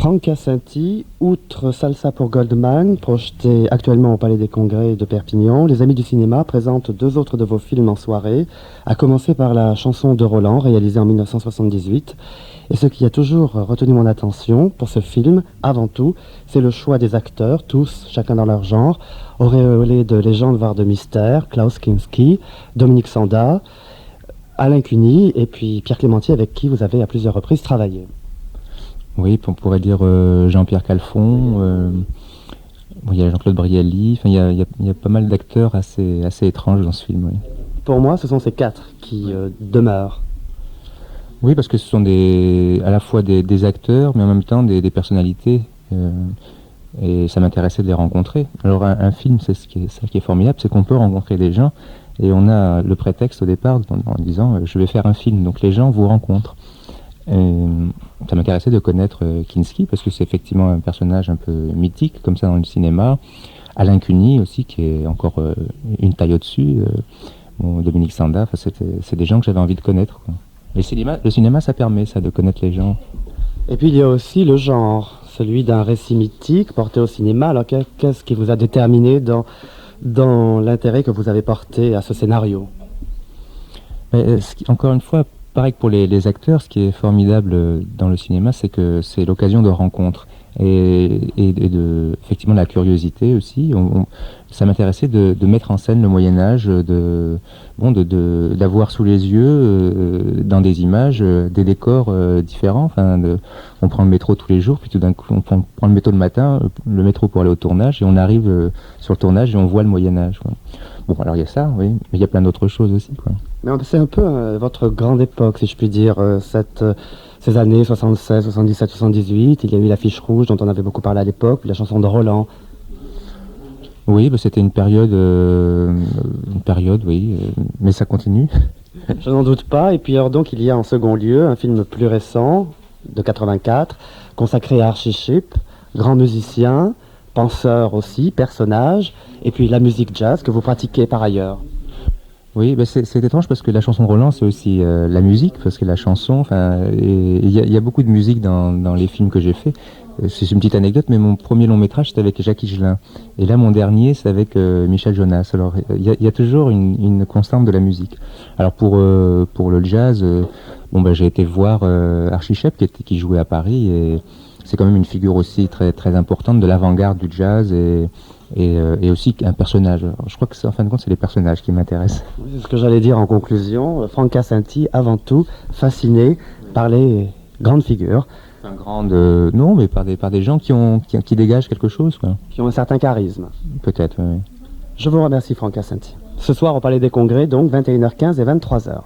Franck Cassinti, outre Salsa pour Goldman, projeté actuellement au Palais des Congrès de Perpignan, les Amis du cinéma présentent deux autres de vos films en soirée, à commencer par La chanson de Roland, réalisée en 1978. Et ce qui a toujours retenu mon attention pour ce film, avant tout, c'est le choix des acteurs, tous, chacun dans leur genre, auréolés de légendes voire de mystères, Klaus Kinski, Dominique Sanda, Alain Cuny et puis Pierre Clémentier, avec qui vous avez à plusieurs reprises travaillé. Oui, on pourrait dire Jean-Pierre Calfon, il y a Jean-Claude Brialy, il y a pas mal d'acteurs assez étranges dans ce film. Oui. Pour moi, ce sont ces quatre qui demeurent. Oui, parce que ce sont à la fois des acteurs, mais en même temps des personnalités. Et ça m'intéressait de les rencontrer. Alors un film, c'est ça qui est formidable, c'est qu'on peut rencontrer des gens, et on a le prétexte au départ en disant je vais faire un film, donc les gens vous rencontrent. Et ça m'intéressait de connaître Kinski, parce que c'est effectivement un personnage un peu mythique, comme ça dans le cinéma. Alain Cuny aussi, qui est encore une taille au-dessus. Dominique Sanda, c'est des gens que j'avais envie de connaître, quoi. Le cinéma, ça permet ça, de connaître les gens. Et puis il y a aussi le genre, celui d'un récit mythique porté au cinéma. Alors qu'est-ce qui vous a déterminé dans l'intérêt que vous avez porté à ce scénario? Encore une fois, pareil que pour les acteurs, ce qui est formidable dans le cinéma, c'est que c'est l'occasion de rencontres et effectivement la curiosité aussi. Ça m'intéressait de mettre en scène le Moyen-Âge, d'avoir sous les yeux, dans des images, des décors différents. On prend le métro tous les jours, puis tout d'un coup on prend le métro le matin, le métro pour aller au tournage, et on arrive sur le tournage et on voit le Moyen-Âge, quoi. Bon, alors il y a ça, oui, mais il y a plein d'autres choses aussi, quoi. Mais c'est un peu votre grande époque, si je puis dire, ces années 76, 77, 78. Il y a eu l'affiche rouge dont on avait beaucoup parlé à l'époque, puis la chanson de Roland. Oui, c'était une période, oui, mais ça continue. Je n'en doute pas. Et puis alors donc il y a en second lieu un film plus récent, de 84, consacré à Archie Shepp, grand musicien, penseur aussi, personnage, et puis la musique jazz que vous pratiquez par ailleurs. Oui, c'est étrange parce que la chanson de Roland, c'est aussi la musique, parce que la chanson, il y a beaucoup de musique dans les films que j'ai faits. C'est une petite anecdote, mais mon premier long métrage, c'était avec Jacques Higelin. Et là, mon dernier, c'est avec Michel Jonas. Alors, il y a toujours une constante de la musique. Alors, pour le jazz, j'ai été voir Archie Shepp, qui jouait à Paris, et c'est quand même une figure aussi très, très importante de l'avant-garde du jazz, et aussi un personnage. Alors, je crois que en fin de compte, c'est les personnages qui m'intéressent. Oui, c'est ce que j'allais dire en conclusion. Franck Cassinti, avant tout, fasciné par les grandes figures. Non, mais par des gens qui dégagent quelque chose, quoi. Qui ont un certain charisme. Peut-être, oui. Je vous remercie, Franck Cassinti. Ce soir, au Palais des Congrès, donc 21h15 et 23h.